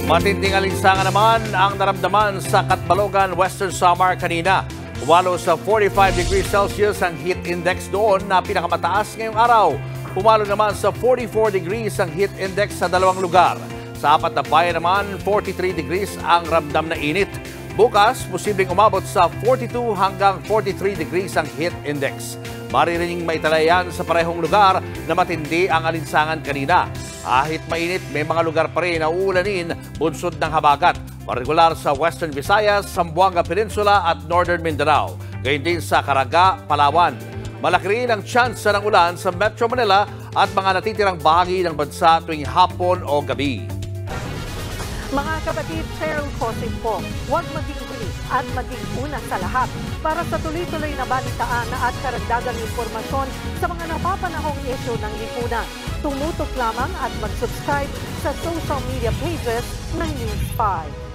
Matinding alinsangan naman ang naramdaman sa Catbalogan, Western Samar kanina. Umalo sa 45 degrees Celsius ang heat index doon na pinakamataas ngayong araw. Umalo naman sa 44 degrees ang heat index sa dalawang lugar. Sa apat na bayan naman, 43 degrees ang ramdam na init. Bukas, posibleng umabot sa 42 hanggang 43 degrees ang heat index. Maririnig maitalayan sa parehong lugar na matindi ang alinsangan kanina. Kahit mainit, may mga lugar pa rin na uulanin bunsod ng habagat. Partikular sa Western Visayas, Zamboanga Peninsula at Northern Mindanao. Gayun din sa Caraga, Palawan. Malaki rin ang tsansa ng ulan sa Metro Manila at mga natitirang bahagi ng bansa tuwing hapon o gabi. Mga kapatid, Cheryl Cosing po, huwag maging huli at maging una sa lahat para sa tuloy-tuloy na balitaan at karagdagang impormasyon sa mga napapanahong issue ng lipunan. Tumutok lamang at mag-subscribe sa social media pages ng News 5.